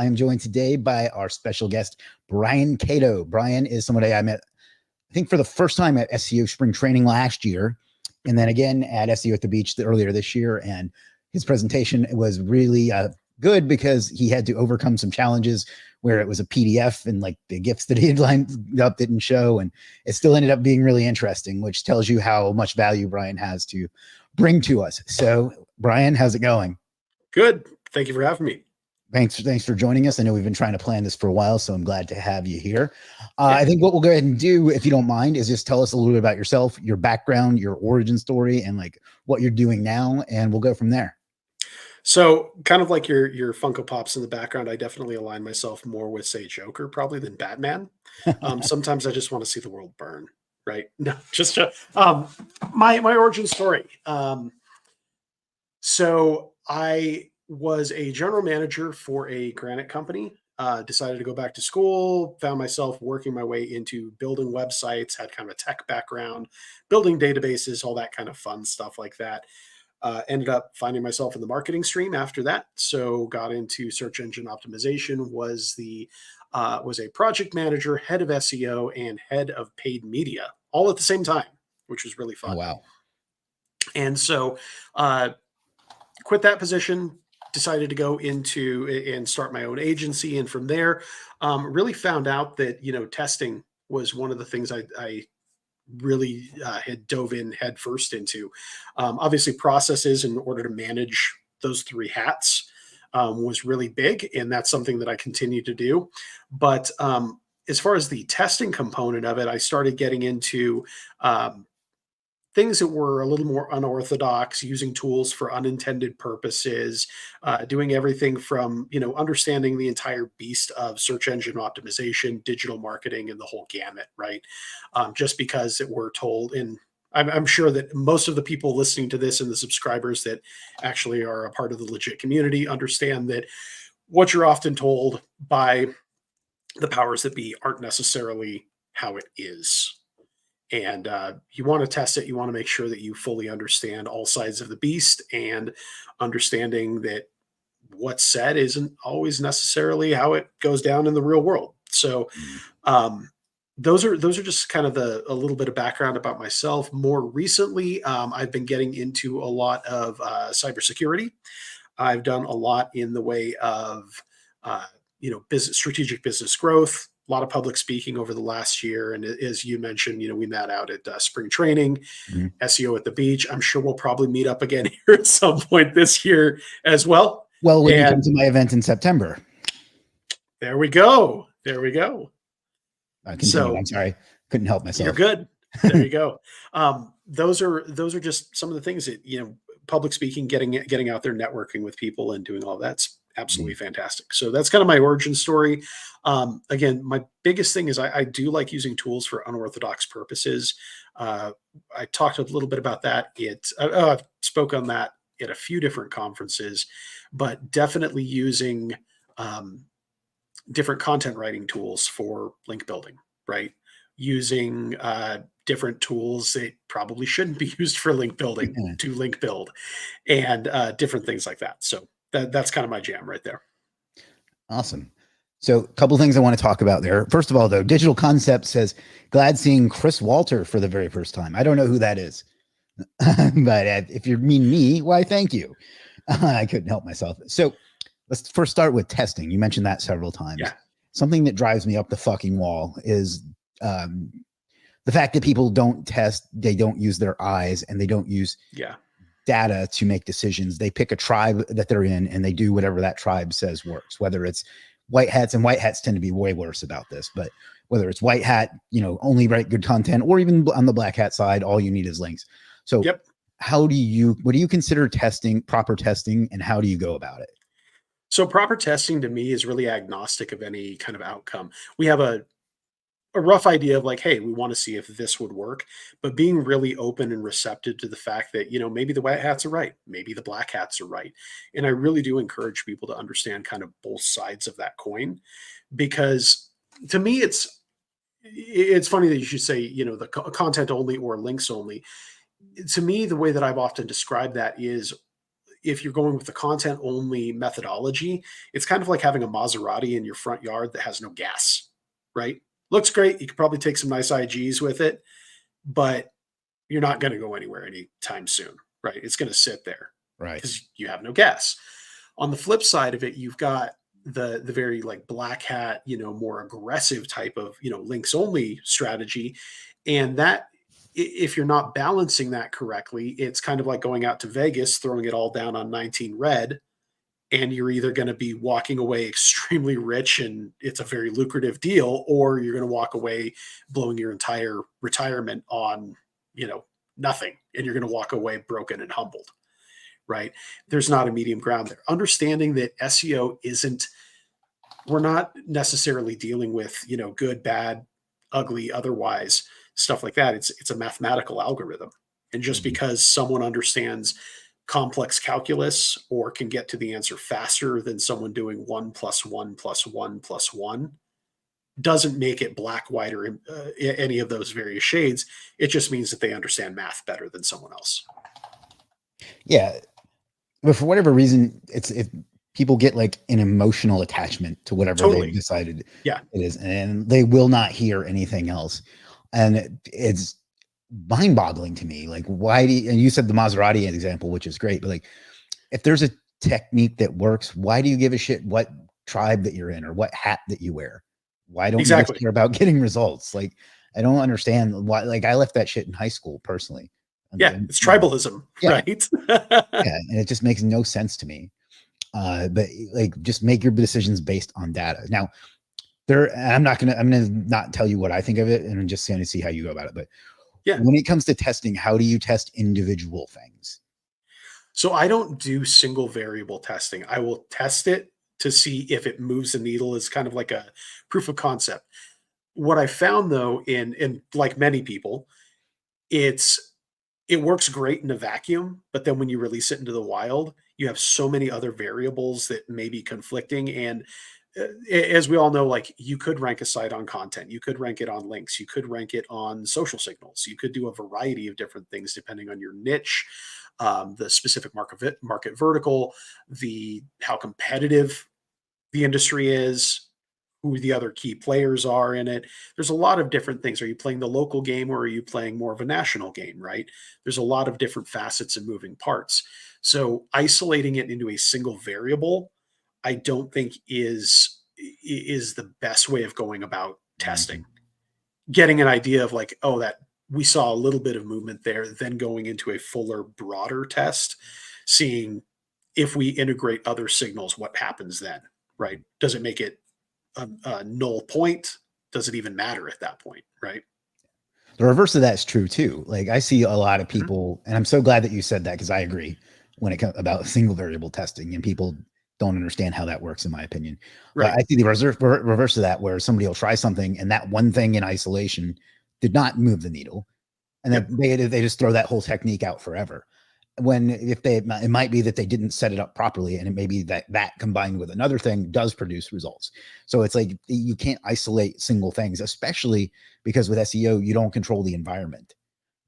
I am joined today by our special guest, Brian Kato. Brian is somebody I met, I think, for the first time at SEO Spring Training last year, and then again at SEO at the Beach earlier this year. And his presentation was really good because he had to overcome some challenges where it was a PDF and like the GIFs that he had lined up didn't show. And it still ended up being really interesting, which tells you how much value Brian has to bring to us. So Brian, how's it going? Good. Thank you for having me. Thanks for joining us. I know we've been trying to plan this for a while, so I'm glad to have you here. I think what we'll go ahead and do, if you don't mind, is just tell us a little bit about yourself, your background, your origin story, and like what you're doing now, and we'll go from there. So kind of like your Funko Pops in the background, I definitely align myself more with, say, Joker probably than Batman. Sometimes I just want to see the world burn, right? No, just my origin story. So I was a general manager for a granite company. Decided to go back to school, found myself working my way into building websites, had kind of a tech background, building databases, all that kind of fun stuff like that. Ended up finding myself in the marketing stream after that. So got into search engine optimization, was a project manager, head of SEO, and head of paid media all at the same time, which was really fun. Oh, wow. And so quit that position, decided to go into and start my own agency. And from there, really found out that, testing was one of the things I really had dove in head first into. Obviously, processes in order to manage those three hats was really big. And that's something that I continue to do. But as far as the testing component of it, I started getting into things that were a little more unorthodox, using tools for unintended purposes, doing everything from, understanding the entire beast of search engine optimization, digital marketing, and the whole gamut, right? Just because we're told, and I'm sure that most of the people listening to this and the subscribers that actually are a part of the legit community understand that what you're often told by the powers that be aren't necessarily how it is. And you want to test it. You want to make sure that you fully understand all sides of the beast, and understanding that what's said isn't always necessarily how it goes down in the real world. So those are just kind of a little bit of background about myself. More recently, I've been getting into a lot of cybersecurity. I've done a lot in the way of strategic business growth, a lot of public speaking over the last year. And as you mentioned, we met out at spring training, SEO at the Beach. I'm sure we'll probably meet up again here at some point this year as well. Well, when you come to my event in September. There we go. There we go. So I'm sorry, couldn't help myself. You're good. There you go. Those are just some of the things that, public speaking, getting out there, networking with people, and doing all that's absolutely fantastic. So that's kind of my origin story. Again, my biggest thing is I do like using tools for unorthodox purposes. I talked a little bit about that. I've spoke on that at a few different conferences, but definitely using different content writing tools for link building, right? Using different tools that probably shouldn't be used for link building to link build, and different things like that. So that's kind of my jam right there. Awesome. So a couple of things I want to talk about there. First of all, though, Digital Concept says, glad seeing Chris Walter for the very first time. I don't know who that is, but if you mean me, why, thank you. I couldn't help myself. So let's first start with testing. You mentioned that several times. Yeah. Something that drives me up the fucking wall is the fact that people don't test, they don't use their eyes, and they don't use data to make decisions. They pick a tribe that they're in and they do whatever that tribe says works, whether it's white hats, and white hats tend to be way worse about this, but whether it's white hat, only write good content, or even on the black hat side, all you need is links. So what do you consider testing, proper testing, and how do you go about it? So proper testing to me is really agnostic of any kind of outcome. We have a rough idea of like, hey, we want to see if this would work, but being really open and receptive to the fact that, maybe the white hats are right, maybe the black hats are right. And I really do encourage people to understand kind of both sides of that coin, because to me, it's funny that you should say, the content only or links only. To me, the way that I've often described that is, if you're going with the content only methodology, it's kind of like having a Maserati in your front yard that has no gas, right? Looks great. You could probably take some nice IGs with it, but you're not going to go anywhere anytime soon, right? It's going to sit there Right. because you have no gas. On the flip side of it, you've got the very like black hat, more aggressive type of, links only strategy. And that, if you're not balancing that correctly, it's kind of like going out to Vegas, throwing it all down on 19 red, and you're either going to be walking away extremely rich and it's a very lucrative deal, or you're going to walk away blowing your entire retirement on, nothing, and you're going to walk away broken and humbled, right? There's not a medium ground there. Understanding that SEO isn't, we're not necessarily dealing with, good, bad, ugly, otherwise, stuff like that. It's a mathematical algorithm. And just because someone understands complex calculus or can get to the answer faster than someone doing 1 + 1 + 1 + 1 doesn't make it black, white, or any of those various shades. It just means that they understand math better than someone else. Yeah. But for whatever reason, people get like an emotional attachment to whatever they've decided Yeah. it is, and they will not hear anything else. And it's mind-boggling to me. Like, why do you, and you said the Maserati example, which is great, but like, if there's a technique that works, why do you give a shit what tribe that you're in or what hat that you wear? Why don't you just care about getting results? Like, I don't understand why. Like, I left that shit in high school personally. Yeah, it's tribalism, right? Yeah, and it just makes no sense to me. But like, just make your decisions based on data. Now, I'm gonna not tell you what I think of it, and I'm just going to see how you go about it. But when it comes to testing, how do you test individual things? So I don't do single variable testing. I will test it to see if it moves the needle as kind of like a proof of concept. What I found though, in like many people, it works great in a vacuum, but then when you release it into the wild, you have so many other variables that may be conflicting. And as we all know, like, you could rank a site on content, you could rank it on links, you could rank it on social signals, you could do a variety of different things depending on your niche, the specific market vertical, how competitive the industry is, who the other key players are in it. There's a lot of different things. Are you playing the local game or are you playing more of a national game, right? There's a lot of different facets and moving parts. So isolating it into a single variable, I don't think is the best way of going about testing. Getting an idea of like, oh, that we saw a little bit of movement there, then going into a fuller, broader test, seeing if we integrate other signals, what happens then, right? Does it make it a null point? Does it even matter at that point, right? The reverse of that's true too. Like, I see a lot of people, and I'm so glad that you said that, because I agree when it comes about single variable testing, and people don't understand how that works, in my opinion. Right. I see the reverse of that, where somebody will try something and that one thing in isolation did not move the needle, and then they just throw that whole technique out forever. When it might be that they didn't set it up properly, and it may be that combined with another thing does produce results. So it's like, you can't isolate single things, especially because with SEO you don't control the environment.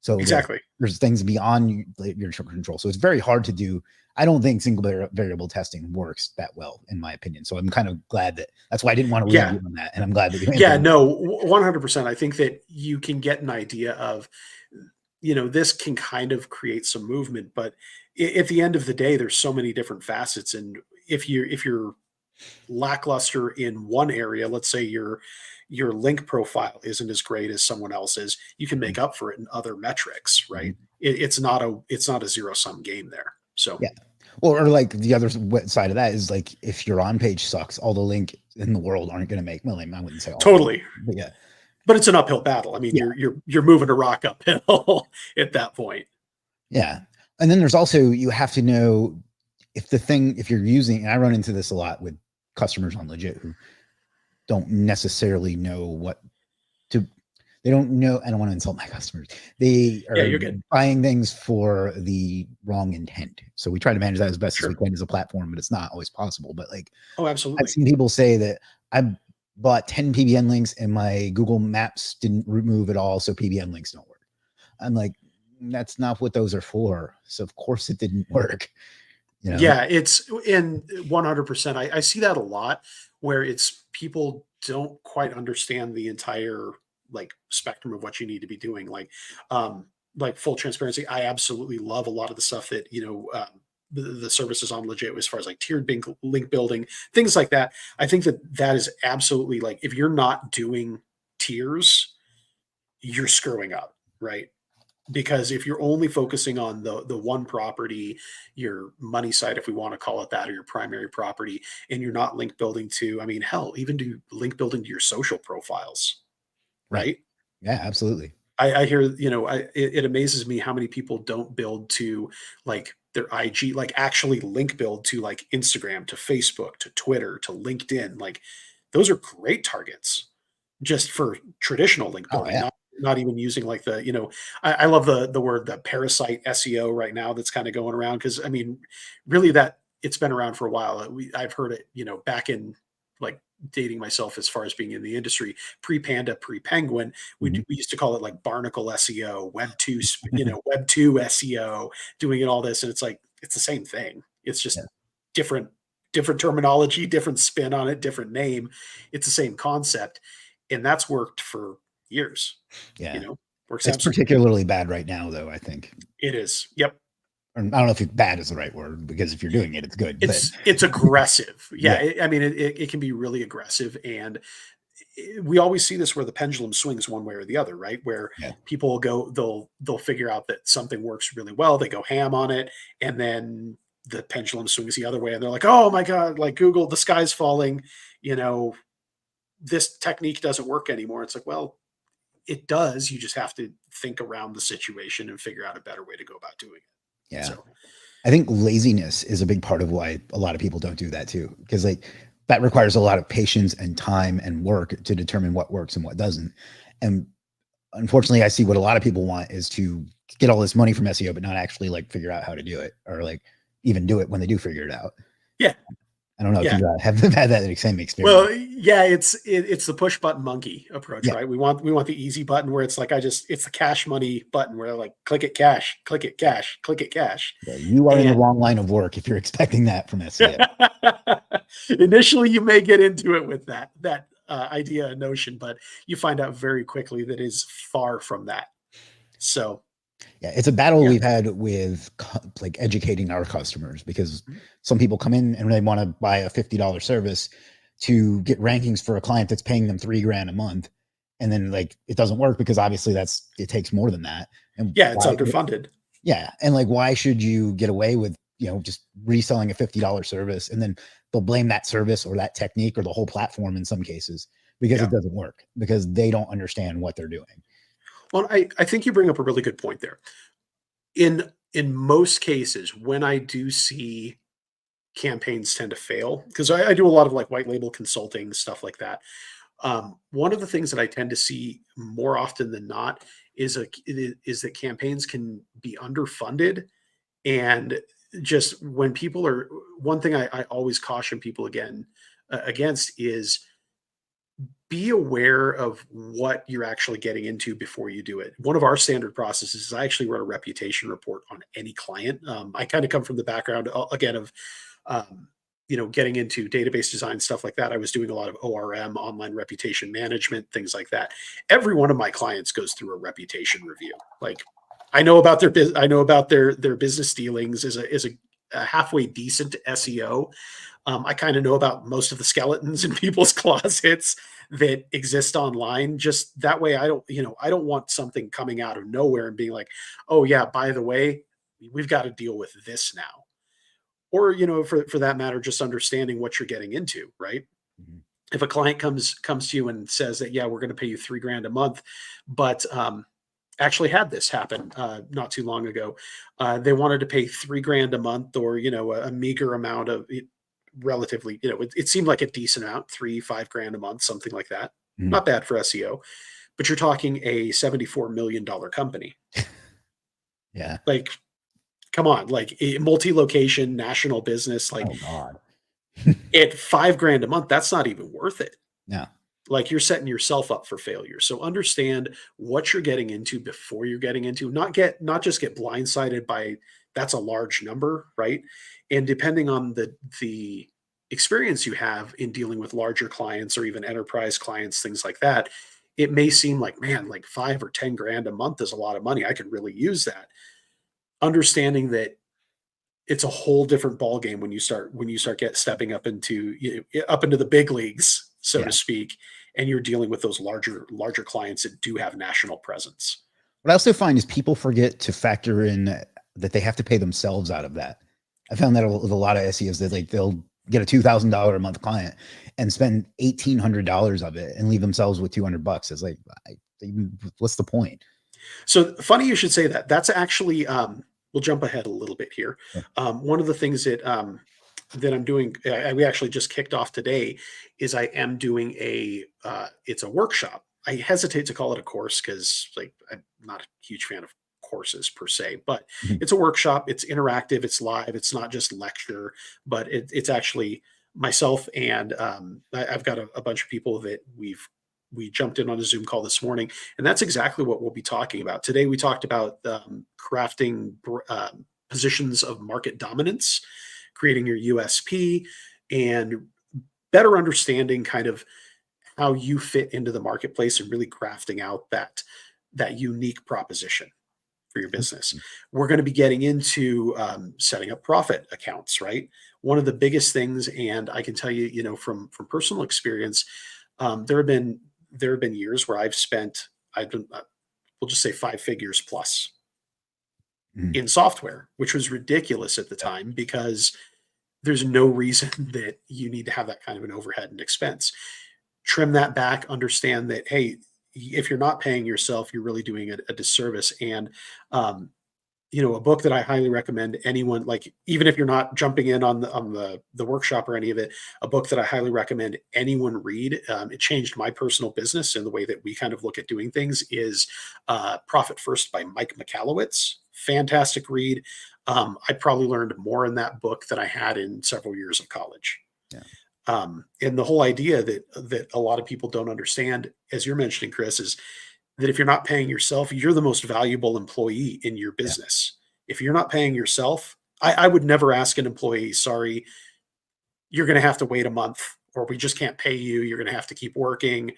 So exactly, there's things beyond your control. So it's very hard to do. I don't think single variable testing works that well, in my opinion. So I'm kind of glad that's why I didn't want to leave you on that, and I'm glad that you. Yeah, no, 100%. I think that you can get an idea of, this can kind of create some movement, but at the end of the day, there's so many different facets. And if you're lackluster in one area, let's say your link profile isn't as great as someone else's, you can make up for it in other metrics, right? It's not a zero sum game there. So yeah. Well, or like the other side of that is, like, if your on page sucks, all the link in the world aren't going to make. Well, I wouldn't say all totally, but yeah. But it's an uphill battle. I mean, you're moving a rock uphill at that point. Yeah. And then there's also, you have to know if you're using, and I run into this a lot with customers on Legit who don't necessarily know they don't know. I don't want to insult my customers. They are you're good. buying things for the wrong intent. So we try to manage that as best as we can as a platform, but it's not always possible. But like, oh, absolutely. I've seen people say that I bought 10 PBN links and my Google Maps didn't remove it all, so PBN links don't work. I'm like, that's not what those are for. So of course it didn't work. you know? Yeah, it's in 100%. I see that a lot where it's people don't quite understand the entire like spectrum of what you need to be doing. Like full transparency, I absolutely love a lot of the stuff that, the services on Legit as far as like tiered link building, things like that. I think that that is absolutely like, if you're not doing tiers, you're screwing up, right? Because if you're only focusing on the one property, your money side, if we want to call it that, or your primary property, and you're not link building to, I mean, hell, even do link building to your social profiles, Right. right? Yeah, absolutely. I hear, it amazes me how many people don't build to like their IG, like actually link build to like Instagram, to Facebook, to Twitter, to LinkedIn. Like those are great targets just for traditional link Oh building, yeah. not even using like I love the word, the parasite SEO right now that's kind of going around. Cause I mean, really that it's been around for a while. I've heard it, back in like dating myself as far as being in the industry, pre-Panda, pre-Penguin, Mhm. we used to call it like barnacle SEO, Web 2 SEO, doing it all this. And it's like, it's the same thing. It's Yeah. just different, different terminology, different spin on it, different name. It's the same concept. And that's worked for years, Yeah. works It's absolutely. particularly bad right now, though, I think. It is. Yep. Or I don't know if bad is the right word, because if you're doing it, it's good. But It's aggressive. Yeah. yeah, I mean, it can be really aggressive. And we always see this where the pendulum swings one way or the other, right? Where yeah, people go, they'll figure out that something works really well, they go ham on it, and then the pendulum swings the other way, and they're like, "Oh my god, like Google, the sky's falling, you know, this technique doesn't work anymore." It's like, well, it does. You just have to think around the situation and figure out a better way to go about doing it. yeah. So, I think laziness is a big part of why a lot of people don't do that too, because like that requires a lot of patience and time and work to determine what works and what doesn't. And unfortunately, I see what a lot of people want is to get all this money from SEO, but not actually like figure out how to do it, or like even do it when they do figure it out. yeah, I don't know if yeah. you have had that same experience. Well, yeah, it's the push button monkey approach, Yeah. right? We want the easy button where it's like it's the cash money button where like click it cash, click it cash, click it cash. Yeah, you are in the And wrong line of work if you're expecting that from SEO. initially you may get into it with that idea and notion, but you find out very quickly that is far from that. So, Yeah, it's a battle yeah. we've had with like educating our customers, because some people come in and they want to buy a $50 service to get rankings for a client that's paying them $3,000 a month. And then like it doesn't work because obviously it takes more than that. And Yeah, it's why? underfunded. Yeah. And like, why should you get away with, just reselling a $50 service, and then they'll blame that service or that technique or the whole platform in some cases because Yeah. it doesn't work, because they don't understand what they're doing. Well, I think you bring up a really good point there. In most cases, when I do see campaigns tend to fail, because I do a lot of like white label consulting, stuff like that. One of the things that I tend to see more often than not is that campaigns can be underfunded, and just when people are, one thing I always caution people against is be aware of what you're actually getting into before you do it. One of our standard processes is I actually run a reputation report on any client. I kind of come from the background again of um, getting into database design, stuff like that. I was doing a lot of ORM, online reputation management, things like that. Every one of my clients goes through a reputation review. Like I know about I know about their business dealings as a halfway decent SEO. I kind of know about most of the skeletons in people's closets that exist online. Just that way, I don't want something coming out of nowhere and being like, oh yeah, by the way, we've got to deal with this now. Or, for that matter, just understanding what you're getting into, right? Mhm. If a client comes to you and says that, yeah, we're going to pay you $3,000 a month, but actually had this happen not too long ago. They wanted to pay $3,000 a month, or a meager amount of relatively, it seemed like a decent amount, 3, 5 grand a month, something like that. Mhm. Not bad for SEO, but you're talking a $74 million company. Yeah. Like, come on, like a multi-location national business, like Oh God. at 5 grand a month, that's not even worth it. No. Like you're setting yourself up for failure. So understand what you're getting into before you're getting into, not just get blindsided by that's a large number, right? And depending on the experience you have in dealing with larger clients or even enterprise clients, things like that, it may seem like, man, like 5 or 10 grand a month is a lot of money. I could really use that. Understanding that it's a whole different ballgame when you start stepping up into up into the big leagues, so to Yeah. speak, and you're dealing with those larger clients that do have national presence. What I also find is people forget to factor in that they have to pay themselves out of that. I found that with a lot of SEOs that like they'll get a $2,000 a month client and spend $1,800 of it and leave themselves with $200. It's like, what's the point? So funny you should say that. That's actually we'll jump ahead a little bit here. Yeah. One of the things that that I'm doing, we actually just kicked off today, is I am doing it's a workshop. I hesitate to call it a course because like I'm not a huge fan of courses per se, but Mhm. it's a workshop. It's interactive. It's live. It's not just lecture, but it's actually myself and I've got a bunch of people that we jumped in on a Zoom call this morning, and that's exactly what we'll be talking about today. We talked about crafting positions of market dominance, creating your USP, and better understanding kind of how you fit into the marketplace and really crafting out that unique proposition for your business. We're going to be getting into setting up profit accounts, right? One of the biggest things, and I can tell you, from personal experience, there have been years where I've been, we'll just say 5 figures plus Mhm. in software, which was ridiculous at the time because there's no reason that you need to have that kind of an overhead and expense. Trim that back, understand that, hey, if you're not paying yourself, you're really doing a disservice. And a book that I highly recommend anyone, like even if you're not jumping in on the workshop or any of it, a book that I highly recommend anyone read. It changed my personal business and the way that we kind of look at doing things is Profit First by Mike Michalowicz. Fantastic read. I probably learned more in that book than I had in several years of college. Yeah. And the whole idea that a lot of people don't understand, as you're mentioning, Chris, is that if you're not paying yourself, you're the most valuable employee in your Yeah. business. If you're not paying yourself, I would never ask an employee, sorry, you're going to have to wait a month, or we just can't pay you. You're going to have to keep working.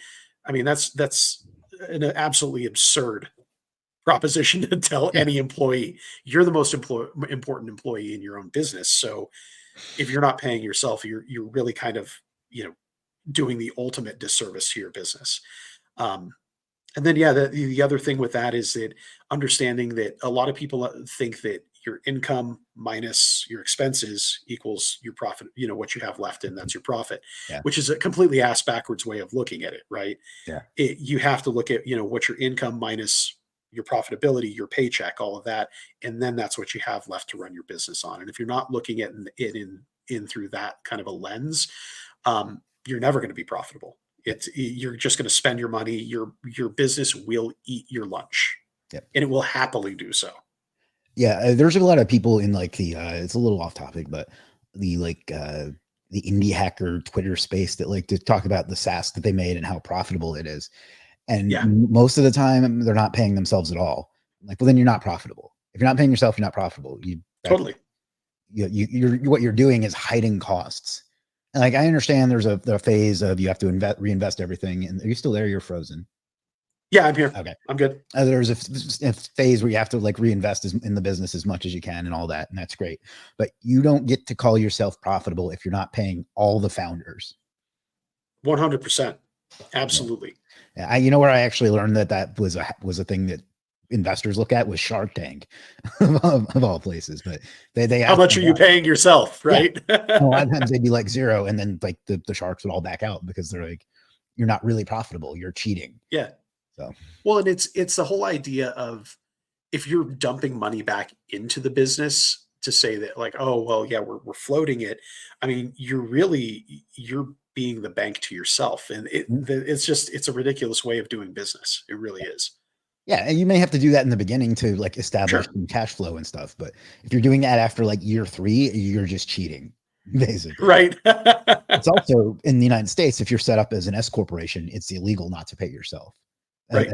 I mean, that's an absolutely absurd proposition to tell Yeah. any employee. You're the most important employee in your own business. So if you're not paying yourself, you're really kind of, doing the ultimate disservice to your business. Um, and then, yeah, the other thing with that is that understanding that a lot of people think that your income minus your expenses equals your profit, what you have left, and that's your profit, Yeah. which is a completely ass backwards way of looking at it, right? Yeah. You have to look at, what your income minus your profitability, your paycheck, all of that, and then that's what you have left to run your business on. And if you're not looking at it in through that kind of a lens, you're never going to be profitable. You're just going to spend your money. Your business will eat your lunch, Yeah. and it will happily do so. Yeah. There's a lot of people in like it's a little off topic, but the indie hacker Twitter space that like to talk about the SaaS that they made and how profitable it is. And Yeah. most of the time they're not paying themselves at all. Like, well, then you're not profitable. If you're not paying yourself, you're not profitable. Totally. You're what you're doing is hiding costs. And like, I understand there's the phase of you have to reinvest everything. And are you still there? You're frozen. Yeah, I'm here. Okay. I'm good. There's a phase where you have to like reinvest in the business as much as you can and all that. And that's great. But you don't get to call yourself profitable if you're not paying all the founders. 100%. Absolutely. Yeah. You know where I actually learned that was a thing that investors look at was Shark Tank of all places. But they How much are you paying yourself, right? Yeah. A lot of times they'd be like 0, and then like the sharks would all back out because they're like, you're not really profitable, you're cheating. Yeah. So Well, and it's the whole idea of if you're dumping money back into the business to say that like, oh, well, yeah, we're floating it. I mean, you're being the bank to yourself. And it's a ridiculous way of doing business. It really is. yeah, and you may have to do that in the beginning to like establish Sure. some cash flow and stuff. But if you're doing that after like year 3, you're just cheating, basically. Right. It's also in the United States, if you're set up as an S corporation, it's illegal not to pay yourself. Right.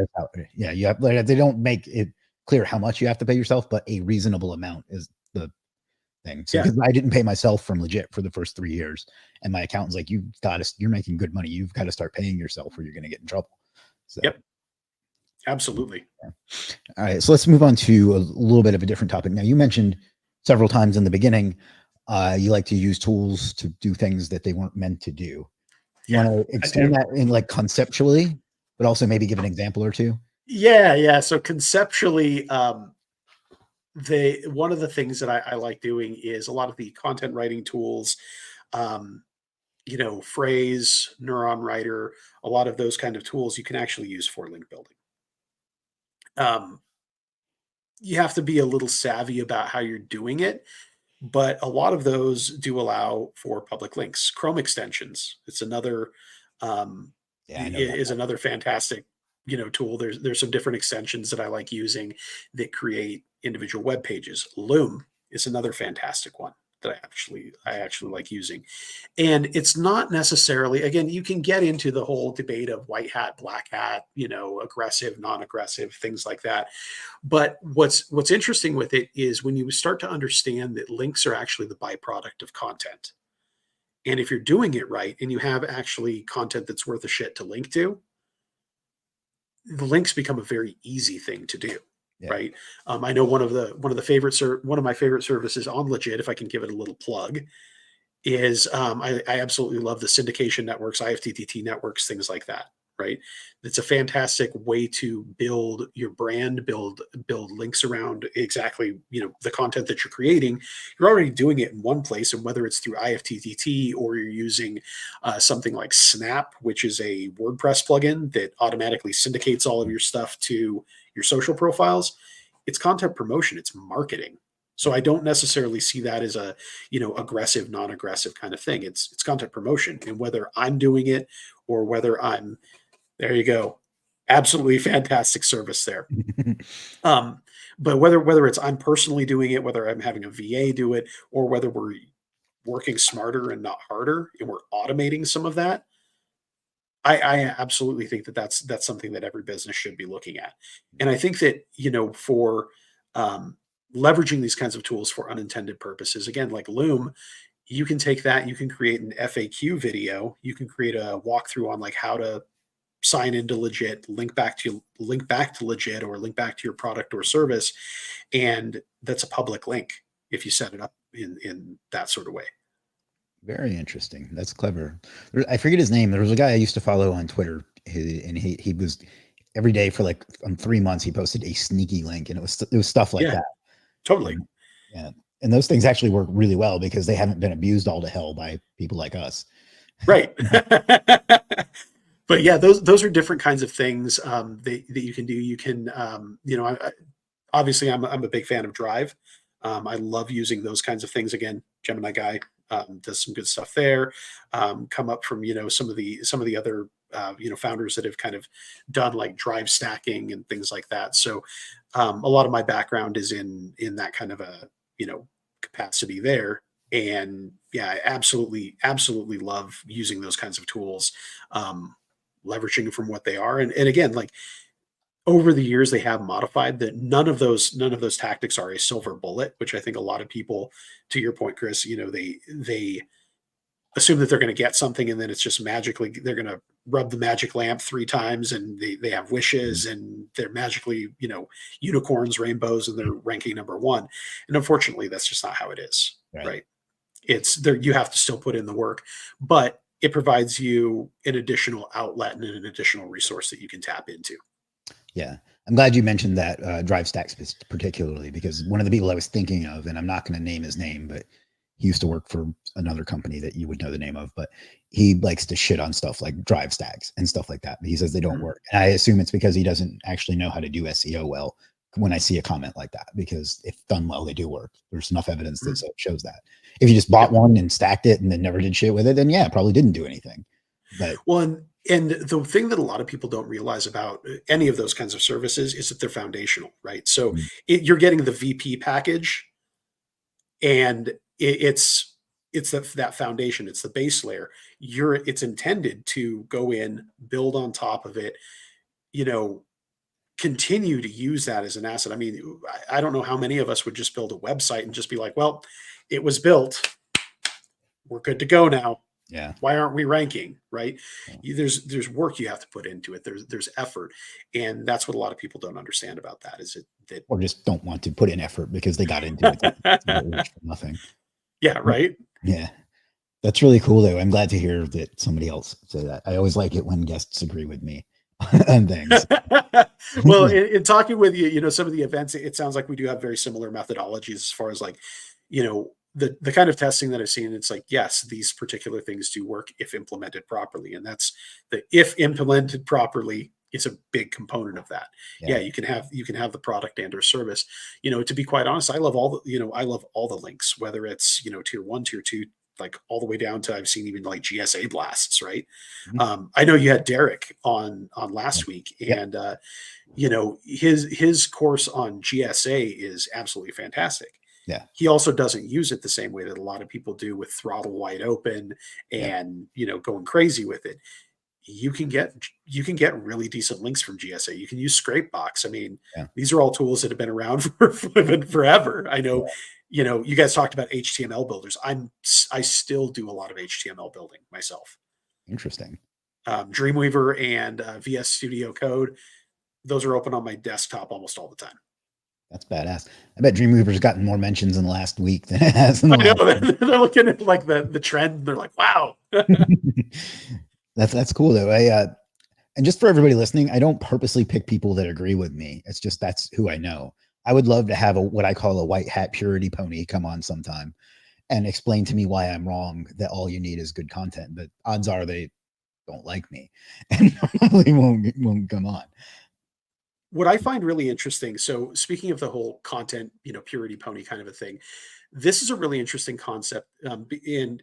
Yeah, you have, like, they don't make it clear how much you have to pay yourself, but a reasonable amount is thing. So Yeah. because I didn't pay myself from legit for the first 3 years, and my accountant's like, you're making good money. You've got to start paying yourself, or you're going to get in trouble. So. Yep. Absolutely. Yeah. All right, so let's move on to a little bit of a different topic. Now, you mentioned several times in the beginning, you like to use tools to do things that they weren't meant to do. You want to explain that in like conceptually, but also maybe give an example or two? Yeah. So conceptually, one of the things that I like doing is a lot of the content writing tools, um, Phrase, Neuron Writer, a lot of those kind of tools you can actually use for link building. Um, you have to be a little savvy about how you're doing it, but a lot of those do allow for public links. Chrome extensions, it's another Yeah, I know that. another fantastic tool. There's some different extensions that I like using that create individual web pages. Loom is another fantastic one that I actually like using. And it's not necessarily, again, you can get into the whole debate of white hat, black hat, aggressive, non-aggressive, things like that. But what's interesting with it is when you start to understand that links are actually the byproduct of content. And if you're doing it right and you have actually content that's worth a shit to link to, the links become a very easy thing to do. Yeah. Right. I know one of my favorite services on Legit, if I can give it a little plug, is I absolutely love the syndication networks, IFTTT networks, things like that. Right. It's a fantastic way to build your brand, build links around exactly, the content that you're creating. You're already doing it in one place. And whether it's through IFTTT or you're using something like Snap, which is a WordPress plugin that automatically syndicates all of your stuff to your social profiles, it's content promotion, it's marketing. So I don't necessarily see that as a, aggressive, non-aggressive kind of thing. It's content promotion. And whether I'm doing it or whether there you go. Absolutely fantastic service there. But whether it's I'm personally doing it, whether I'm having a VA do it, or whether we're working smarter and not harder, and we're automating some of that, I absolutely think that that's something that every business should be looking at. And I think that, for leveraging these kinds of tools for unintended purposes, again, like Loom, you can take that, you can create an FAQ video, you can create a walkthrough on like how to sign into Legit, link back to Legit, or link back to your product or service, and that's a public link if you set it up in that sort of way. Very interesting. That's clever. I forget his name. There was a guy I used to follow on Twitter, and he was every day for like 3 months. He posted a sneaky link, and it was stuff like Yeah, that. totally. Yeah, and those things actually work really well because they haven't been abused all to hell by people like us. Right. But yeah, those are different kinds of things that you can do. You can, obviously I'm a big fan of Drive. I love using those kinds of things. Again, Gemini guy does some good stuff there. Come up from some of the other founders that have kind of done like Drive stacking and things like that. So a lot of my background is in that kind of a capacity there. And yeah, I absolutely love using those kinds of tools. Leveraging from what they are. And again, like over the years, they have modified that. None of those tactics are a silver bullet, which I think a lot of people, to your point, Chris, they assume that they're going to get something and then it's just magically, they're going to rub the magic lamp 3 times and they have wishes and they're magically, unicorns, rainbows, and they're ranking number 1. And unfortunately, that's just not how it is. Right. It's there. You have to still put in the work, but it provides you an additional outlet and an additional resource that you can tap into. Yeah. I'm glad you mentioned that Drive Stacks particularly, because one of the people I was thinking of, and I'm not going to name his name, but he used to work for another company that you would know the name of, but he likes to shit on stuff like Drive Stacks and stuff like that. He says they don't work. And I assume it's because he doesn't actually know how to do SEO well when I see a comment like that, because if done well, they do work. There's enough evidence that shows that. If you just bought one and stacked it and then never did shit with it, then yeah, it probably didn't do anything. But and the thing that a lot of people don't realize about any of those kinds of services is that they're foundational, right? So you're getting the VP package, and it's that foundation, it's the base layer. It's intended to go in, build on top of it, continue to use that as an asset. I mean, I don't know how many of us would just build a website and just be like, well, it was built. We're good to go now. Yeah. Why aren't we ranking? Right. Yeah. There's work you have to put into it. There's effort. And that's what a lot of people don't understand about that, is it that Or just don't want to put in effort because they got into it for nothing. yeah, right. Yeah. That's really cool though. I'm glad to hear that somebody else say that. I always like it when guests agree with me on things. Well, in talking with you, some of the events, it sounds like we do have very similar methodologies as far as like, the kind of testing that I've seen. It's like, yes, these particular things do work if implemented properly. And that's the, if implemented properly, is a big component of that. Yeah. You can have the product and or service. To be quite honest, I love all the links, whether it's, tier 1, tier 2, like all the way down to, I've seen even like GSA blasts, right? Mhm. I know you had Derek on last week, Yeah. and his course on GSA is absolutely fantastic. Yeah. He also doesn't use it the same way that a lot of people do, with throttle wide open Yeah. and going crazy with it. You can get really decent links from GSA. You can use Scrapebox. I mean, Yeah. these are all tools that have been around for forever. I know, you guys talked about HTML builders. I still do a lot of HTML building myself. Interesting. Dreamweaver and VS Studio Code, those are open on my desktop almost all the time. That's badass. I bet Dreamweaver's gotten more mentions in the last week than it has in the I know, last they're looking at like the trend. And they're like, wow. That's cool though. And just for everybody listening, I don't purposely pick people that agree with me. It's just, that's who I know. I would love to have what I call a white hat purity pony come on sometime and explain to me why I'm wrong, that all you need is good content. But odds are they don't like me and probably won't come on. What I find really interesting, so speaking of the whole content, purity pony kind of a thing, this is a really interesting concept. And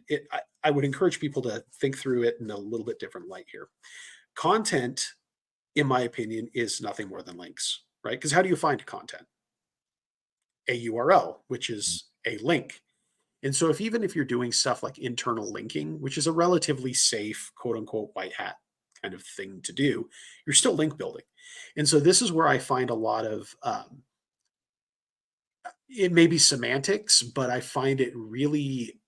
I would encourage people to think through it in a little bit different light here. Content, in my opinion, is nothing more than links, right? Because how do you find content? A URL, which is a link. And so even if you're doing stuff like internal linking, which is a relatively safe, quote unquote, white hat kind of thing to do, you're still link building. And so this is where I find a lot of, it may be semantics, but I find it really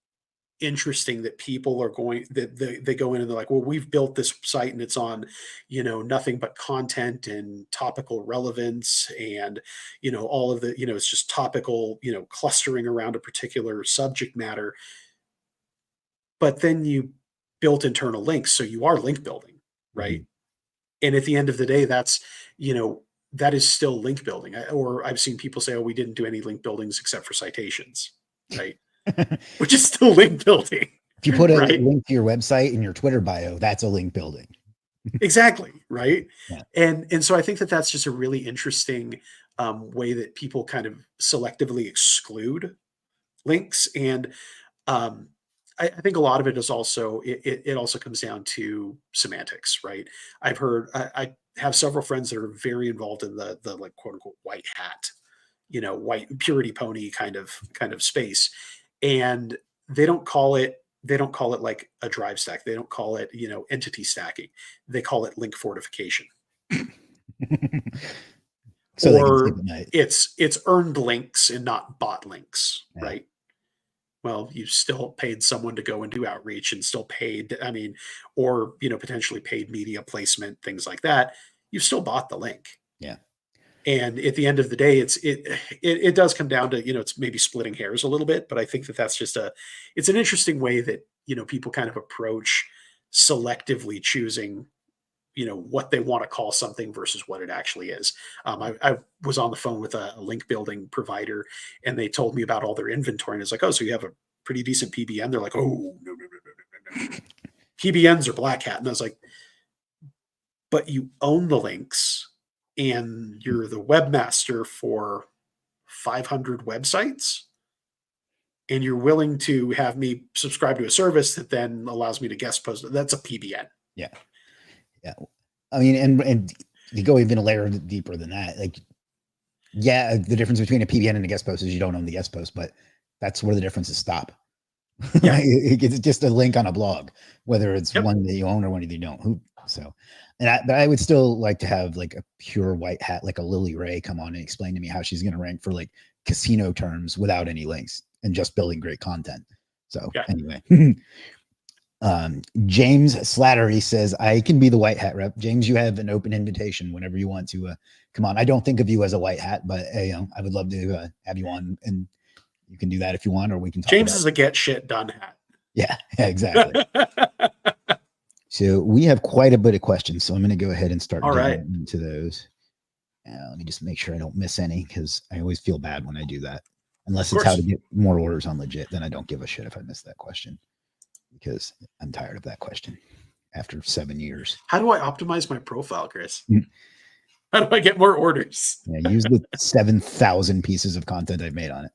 interesting that people are going, that they go in and they're like, well, we've built this site and it's on, nothing but content and topical relevance, and, all of the, it's just topical, clustering around a particular subject matter. But then you built internal links. So you are link building, right? Mhm. And at the end of the day, that's, that is still link building. Or I've seen people say, oh, we didn't do any link buildings except for citations, right? Which is still link building. If you put a right? link to your website in your Twitter bio, that's a link building. Exactly. Right. Yeah. And so I think that that's just a really interesting way that people kind of selectively exclude links. And I think a lot of it is also, it also comes down to semantics, right? I've heard, I have several friends that are very involved in the like quote unquote white hat, white purity pony kind of space. And they don't call it like a drive stack. They don't call it, entity stacking. They call it link fortification. So they can sleep Or at night. it's earned links and not bought links, Yeah. right? Well, you still paid someone to go and do outreach, and still paid, I mean, or, potentially paid media placement, things like that. You've still bought the link. Yeah. And at the end of the day, it does come down to, it's maybe splitting hairs a little bit, but I think that that's just it's an interesting way that, people kind of approach selectively choosing, what they want to call something versus what it actually is. I was on the phone with a link building provider, and they told me about all their inventory, and it's like, oh, so you have a pretty decent PBN? They're like, oh, no. PBNs are black hat. And I was like, but you own the links and you're the webmaster for 500 websites, and you're willing to have me subscribe to a service that then allows me to guest post. That's a PBN. Yeah. Yeah. I mean, and you go even a layer deeper than that. Like, yeah, the difference between a PBN and a guest post is you don't own the guest post, but that's where the differences stop. Yeah. It's just a link on a blog, whether it's Yep. one that you own or one that you don't. So, but I would still like to have like a pure white hat, like a Lily Ray, come on and explain to me how she's going to rank for like casino terms without any links. and just building great content. So Yeah. anyway, James Slattery says, I can be the white hat rep. James, you have an open invitation whenever you want to come on. I don't think of you as a white hat, but you know, I would love to have you on, and you can do that if you want, or we can talk James about is a get shit done hat. Yeah, exactly. So we have quite a bit of questions, so I'm going to go ahead and start digging into those. Let me just make sure I don't miss any, because I always feel bad when I do that. Unless it's how to get more orders on legit, then I don't give a shit if I miss that question, because I'm tired of that question after 7 years. How do I optimize my profile, Chris? How do I get more orders? Yeah, use the 7,000 pieces of content I've made on it.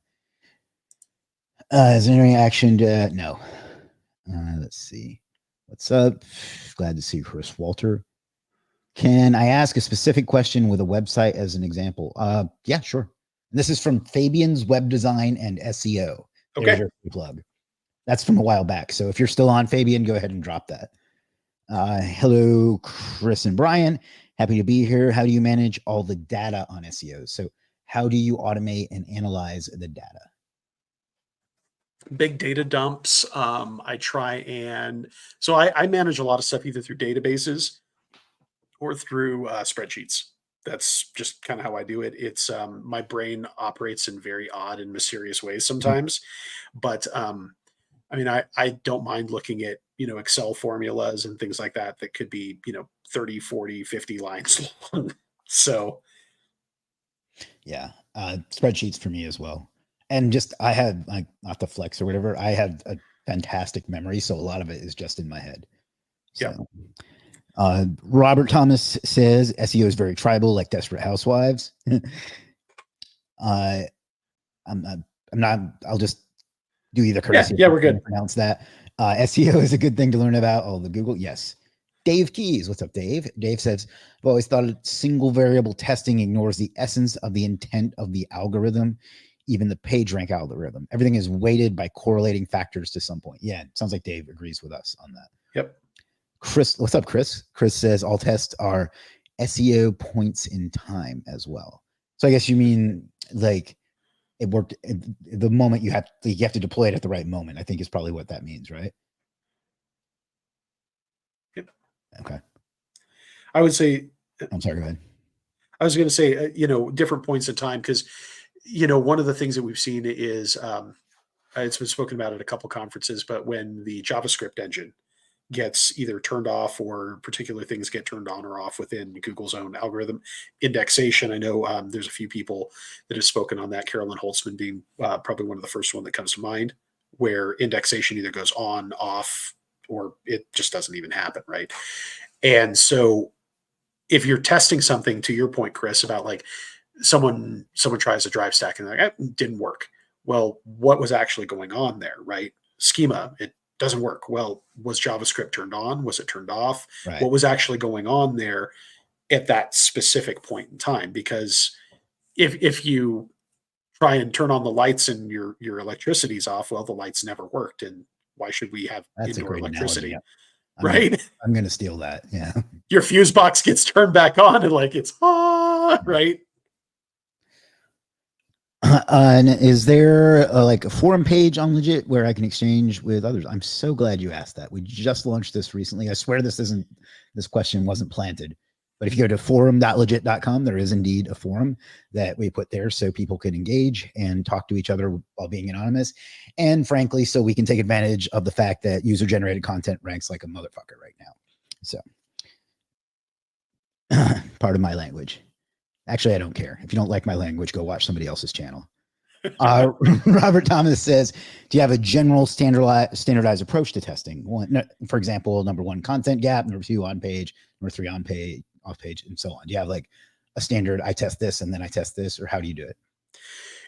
Is there any action? No. Let's see. What's up? Glad to see Chris Walter. Can I ask a specific question with a website as an example? Yeah, sure. And this is from Fabian's Web Design and SEO. Okay. There's your plug. That's from a while back. So if you're still on, Fabian, go ahead and drop that. Hello, Chris and Brian. Happy to be here. How do you manage all the data on SEO? So how do you automate and analyze the data? Big data dumps. I try and so I manage a lot of stuff either through databases or through spreadsheets. That's just kind of how I do it. It's my brain operates in very odd and mysterious ways sometimes, but I mean, I don't mind looking at, you know, Excel formulas and things like that that could be, you know, 30, 40, 50 lines long. So yeah, spreadsheets for me as well. And just I had like not the flex or whatever. I have a fantastic memory, so a lot of it is just in my head. So, yeah. Robert Thomas says SEO is very tribal, like Desperate Housewives. I'm not. I'll just do either courtesy. Yeah, we're good. Pronounce that. SEO is a good thing to learn about. Oh, the Google, yes. Dave Keys, what's up, Dave? Dave says, I've always thought single variable testing ignores the essence of the intent of the algorithm, even the page rank algorithm. Everything is weighted by correlating factors to some point. Yeah, it sounds like Dave agrees with us on that. Yep. Chris, what's up, Chris? Chris says all tests are SEO points in time as well. So I guess you mean like it worked the moment you have to deploy it at the right moment, I think is probably what that means, right? Yep. Okay. I would say, I'm sorry, go ahead. I was going to say, you know, different points in time, because, you know, one of the things that we've seen is it's been spoken about at a couple conferences, but when the JavaScript engine gets either turned off or particular things get turned on or off within Google's own algorithm, indexation. I know there's a few people that have spoken on that, Carolyn Holtzman being probably one of the first one that comes to mind, where indexation either goes on, off, or it just doesn't even happen, right? And so if you're testing something, to your point, Chris, about like someone tries a drive stack and they're like, it didn't work. Well, what was actually going on there, right? Schema, it doesn't work. Well, was JavaScript turned on? Was it turned off? Right. What was actually going on there at that specific point in time? Because if you try and turn on the lights and your electricity's off, well, the lights never worked. And why should we have That's indoor electricity? Analogy, yeah. Right? I'm gonna steal that. Yeah. Your fuse box gets turned back on and like it's right. And is there like a forum page on Legit where I can exchange with others? I'm so glad you asked that. We just launched this recently. I swear this question wasn't planted. But if you go to forum.legit.com, there is indeed a forum that we put there so people can engage and talk to each other while being anonymous. And frankly, so we can take advantage of the fact that user-generated content ranks like a motherfucker right now. So, part of my language. Actually, I don't care. If you don't like my language, go watch somebody else's channel. Robert Thomas says, do you have a general standardized approach to testing? One, for example, number one, content gap, number two, on page, number three, on page, off page, and so on. Do you have like a standard, I test this and then I test this, or how do you do it?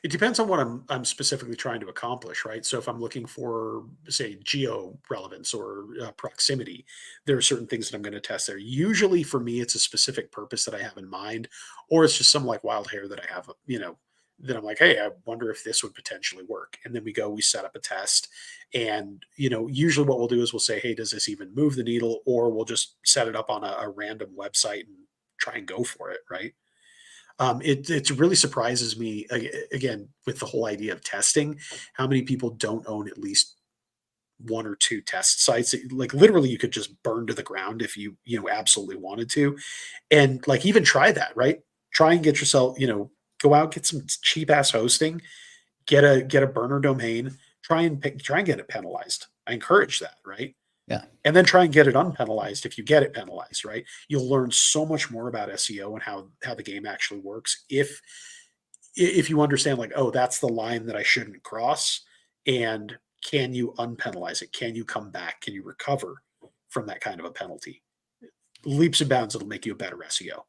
It depends on what I'm specifically trying to accomplish, right? So if I'm looking for, say, geo relevance or proximity, there are certain things that I'm going to test there. Usually for me, it's a specific purpose that I have in mind, or it's just some like wild hair that I have, you know, that I'm like, hey, I wonder if this would potentially work. And then we set up a test. And, you know, usually what we'll do is we'll say, hey, does this even move the needle? Or we'll just set it up on a random website and try and go for it, right? It really surprises me, again, with the whole idea of testing, how many people don't own at least one or two test sites. Like literally you could just burn to the ground if you know, absolutely wanted to. And like even try that, right? Try and get yourself, you know, go out, get some cheap ass hosting, get a burner domain, try and get it penalized. I encourage that, right? Yeah. And then try and get it unpenalized if you get it penalized, right? You'll learn so much more about SEO and how the game actually works if you understand, like, oh, that's the line that I shouldn't cross, and can you unpenalize it? Can you come back? Can you recover from that kind of a penalty? Leaps and bounds, it'll make you a better SEO.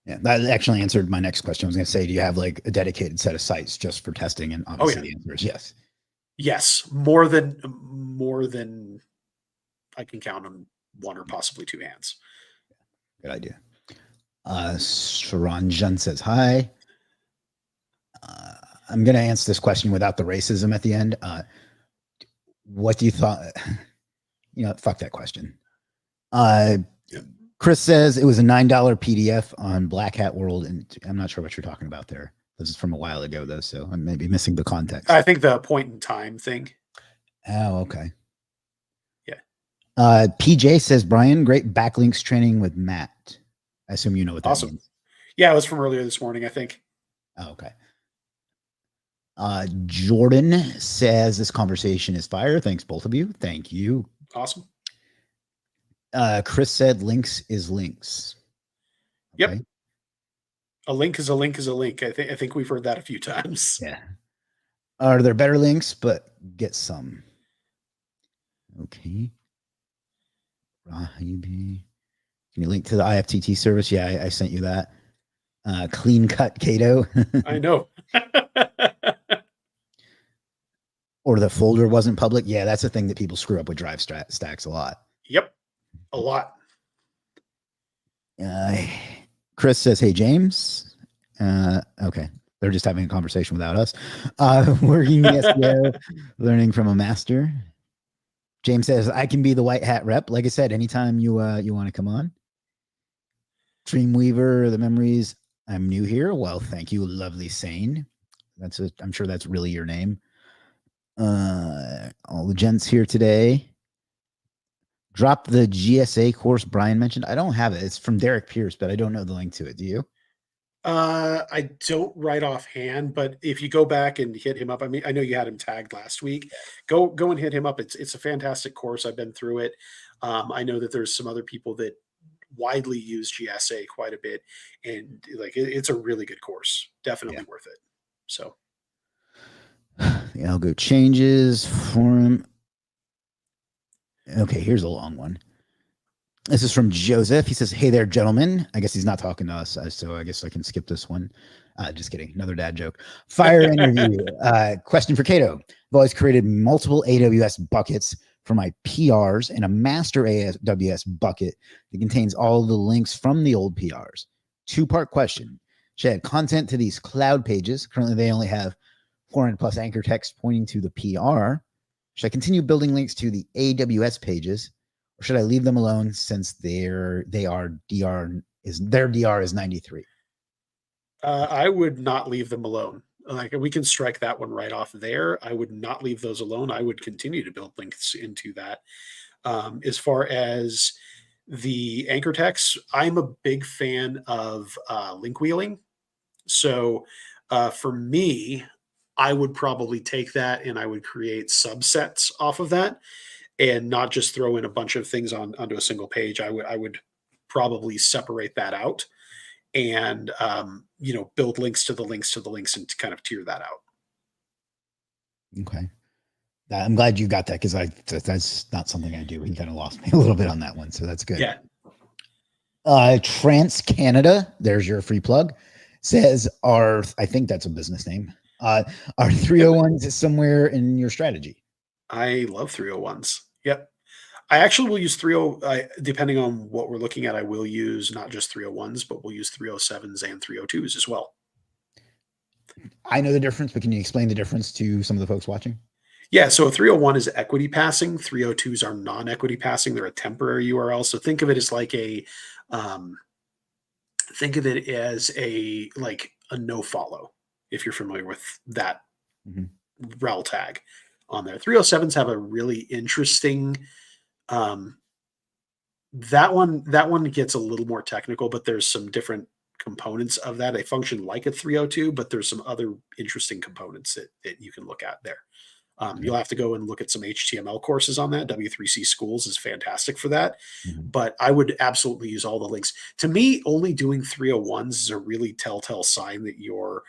Yeah, that actually answered my next question. I was going to say, do you have like a dedicated set of sites just for testing? And Oh obviously yeah, the answer is yes. yes, more than I can count on one or possibly two hands. Good idea. Saranjan says hi. I'm going to answer this question without the racism at the end. What do you thought? You know, fuck that question. Chris says it was a $9 PDF on Black Hat World, and I'm not sure what you're talking about there. This is from a while ago, though, so I may be missing the context. I think the point in time thing. Oh, okay. Yeah. PJ says, Brian, great backlinks training with Matt. I assume you know what that Awesome. means. Yeah, it was from earlier this morning, I think. Oh, okay. Jordan says this conversation is fire. Thanks, both of you. Thank you. Awesome. Chris said links is links. Okay. Yep. A link is a link is a link. I think we've heard that a few times. Yeah. Are there better links? But get some. Okay. Rahibi. Can you link to the IFTT service? Yeah, I sent you that. Clean cut Kato. I know. Or the folder wasn't public. Yeah, that's the thing that people screw up with drive stacks a lot. Yep. A lot. Chris says, hey, James. Okay. They're just having a conversation without us. Working SEO, learning from a master. James says, I can be the white hat rep. Like I said, anytime you want to come on. Dreamweaver, the memories. I'm new here. Well, thank you, lovely Sane. I'm sure that's really your name. All the gents here today. Drop the GSA course Brian mentioned. I don't have it. It's from Derek Pierce, but I don't know the link to it. Do you? I don't right offhand, but if you go back and hit him up, I mean, I know you had him tagged last week. Go and hit him up. It's a fantastic course. I've been through it. I know that there's some other people that widely use GSA quite a bit, and like it's a really good course. Definitely worth it. So the algo changes forum. Okay, here's a long one. This is from Joseph. He says, hey there, gentlemen. I guess he's not talking to us, so I guess I can skip this one. Just kidding. Another dad joke. Fire interview. Question for Kato. I've always created multiple AWS buckets for my PRs and a master AWS bucket that contains all the links from the old PRs. Two-part question. Should I add content to these cloud pages? Currently, they only have 400 plus anchor text pointing to the PR. Should I continue building links to the AWS pages, or should I leave them alone since their DR is 93? I would not leave them alone. Like we can strike that one right off there. I would not leave those alone. I would continue to build links into that. As far as the anchor text, I'm a big fan of link wheeling. So for me, I would probably take that and I would create subsets off of that and not just throw in a bunch of things onto a single page. I would probably separate that out and build links to the links to the links and to kind of tier that out. Okay. I'm glad you got that because that's not something I do. He kind of lost me a little bit on that one. So that's good. Yeah. Trans Canada, there's your free plug, says I think that's a business name. Are 301s somewhere in your strategy? I love 301s. Yep. I actually will use 30, depending on what we're looking at, I will use not just 301s, but we'll use 307s and 302s as well. I know the difference, but can you explain the difference to some of the folks watching? Yeah, so a 301 is equity passing. 302s are non-equity passing. They're a temporary URL. So think of it as like a think of it as a no follow, if you're familiar with that Mhm. rel tag on there. 307s have a really interesting that one gets a little more technical, but there's some different components of that. They function like a 302, but there's some other interesting components that you can look at there. Okay. You'll have to go and look at some HTML courses on that. W3C Schools is fantastic for that. Mhm. But I would absolutely use all the links. To me, only doing 301s is a really telltale sign that you're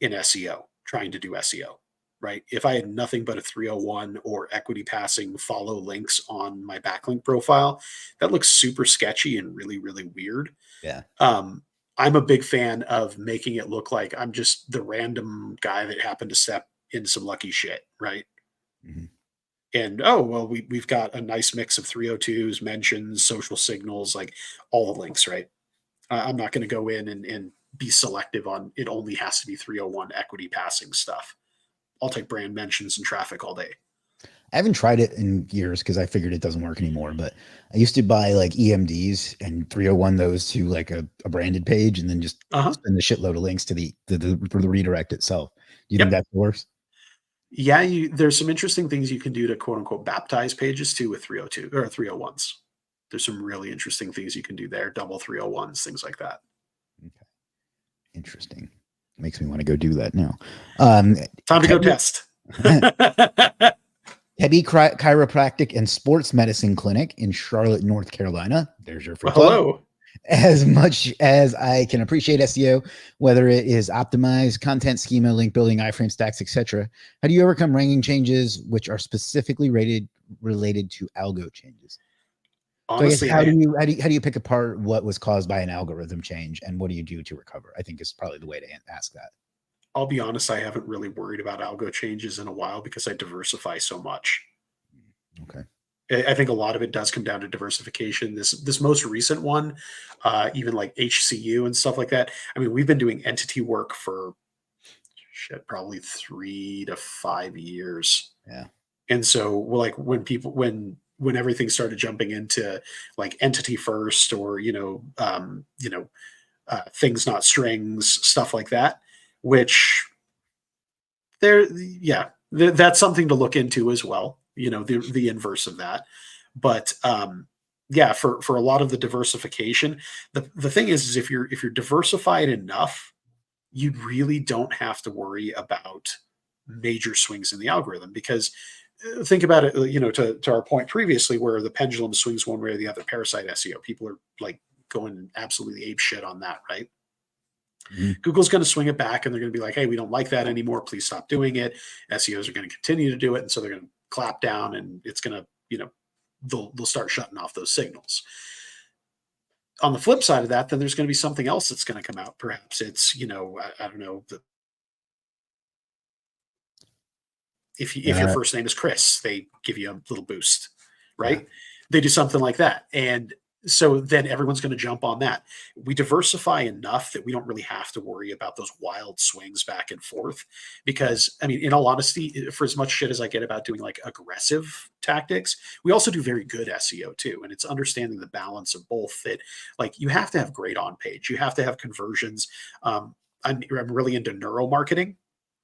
in SEO, trying to do SEO, right? If I had nothing but a 301 or equity passing follow links on my backlink profile, that looks super sketchy and really, really weird. Yeah. Um, I'm a big fan of making it look like I'm just the random guy that happened to step in some lucky shit, right? Mhm. And oh well, we've got a nice mix of 302s, mentions, social signals, like all the links, right? I'm not going to go in and be selective on it. Only has to be 301 equity passing stuff. I'll take brand mentions and traffic all day. I haven't tried it in years because I figured it doesn't work anymore. But I used to buy like EMDs and 301 those to like a branded page and then just Uh huh. send a shitload of links to for the redirect itself. Do you think Yep. that works? Yeah. There's some interesting things you can do to quote unquote baptize pages too with 302 or 301s. There's some really interesting things you can do there. Double 301s, things like that. Okay. Interesting. Makes me want to go do that now. Um, Time to go Tebby, test. Tebby Chiropractic and Sports Medicine Clinic in Charlotte, North Carolina. There's your free Well, plug. hello. As much as I can appreciate SEO, whether it is optimized content schema, link building, iframe stacks, etc., how do you overcome ranking changes which are specifically related to algo changes? So I guess Honestly, how do you pick apart what was caused by an algorithm change and what do you do to recover? I think is probably the way to ask that. I'll be honest, I haven't really worried about algo changes in a while because I diversify so much. Okay. I think a lot of it does come down to diversification. This most recent one, even like HCU and stuff like that. I mean, we've been doing entity work for shit, probably 3 to 5 years. Yeah. And so, well, like when everything started jumping into like entity first, or things not strings, stuff like that, which there, yeah, that's something to look into as well. The inverse of that, but yeah, for a lot of the diversification, the thing is if you're diversified enough, you really don't have to worry about major swings in the algorithm because think about it, to our point previously, where the pendulum swings one way or the other. Parasite SEO, people are like going absolutely ape shit on that, right? Mhm. Google's going to swing it back and they're going to be like, hey, we don't like that anymore. Please stop doing it. SEOs are going to continue to do it. And so they're going to clap down and it's going to, they'll start shutting off those signals. On the flip side of that, then there's going to be something else that's going to come out. Perhaps it's, I don't know, if your Uh, first name is Chris, they give you a little boost, yeah. right? They do something like that. And so then everyone's going to jump on that. We diversify enough that we don't really have to worry about those wild swings back and forth. Yeah. Because, I mean, in all honesty, for as much shit as I get about doing like aggressive tactics, we also do very good SEO too. And it's understanding the balance of both that, like, you have to have great on page, you have to have conversions. I'm really into neuromarketing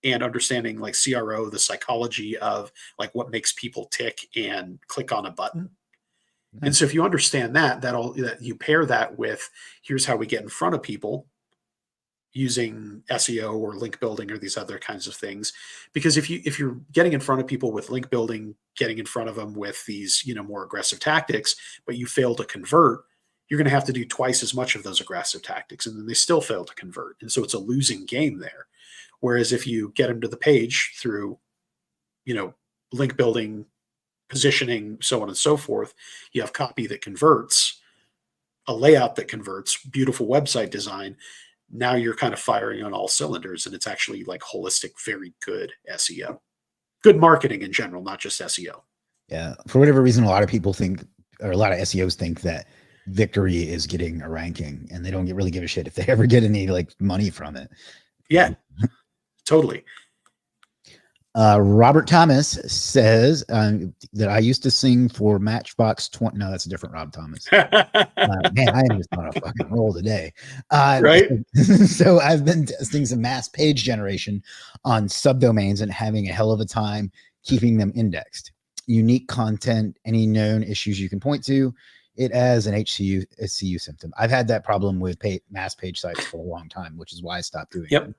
and understanding like CRO, the psychology of like what makes people tick and click on a button. And so Nice. if you understand that you pair that with here's how we get in front of people using SEO or link building or these other kinds of things. Because if you're getting in front of people with link building, getting in front of them with these, more aggressive tactics, but you fail to convert, you're going to have to do twice as much of those aggressive tactics and then they still fail to convert. And so it's a losing game there. Whereas if you get them to the page through, you know, link building, positioning, so on and so forth, you have copy that converts, a layout that converts, beautiful website design. Now you're kind of firing on all cylinders and it's actually like holistic, very good SEO. Good marketing in general, not just SEO. Yeah. For whatever reason, a lot of people think, or a lot of SEOs think that victory is getting a ranking, and they don't really give a shit if they ever get any like money from it. Yeah, totally. Robert Thomas says that I used to sing for Matchbox 20. No, that's a different Rob Thomas. Man, I am just on a fucking roll today. Right? So I've been testing some mass page generation on subdomains and having a hell of a time keeping them indexed. Unique content, any known issues you can point to it as an HCU symptom. I've had that problem with mass page sites for a long time, which is why I stopped doing Yep. it.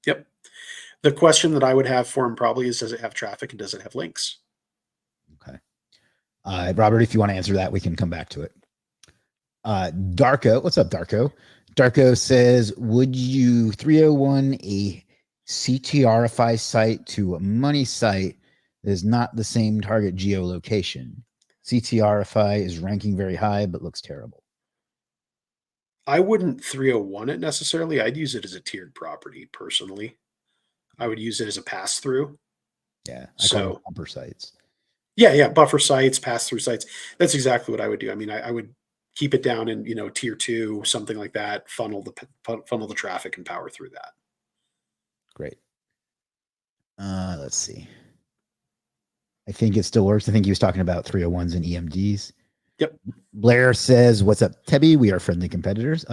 Yep. The question that I would have for him probably is, does it have traffic and does it have links? Okay. Robert, if you want to answer that, we can come back to it. Darko, what's up, Darko? Darko says, would you 301 a CTRify site to a money site that is not the same target geolocation? CTRify is ranking very high, but looks terrible. I wouldn't 301 it necessarily. I'd use it as a tiered property personally. I would use it as a pass through. Yeah, I call them bumper sites. Yeah, buffer sites, pass through sites. That's exactly what I would do. I mean, I would keep it down in tier 2, something like that. Funnel the traffic and power through that. Great. Let's see. I think it still works. I think he was talking about 301s and EMDs. Yep. Blair says, "What's up, Tebby? We are friendly competitors."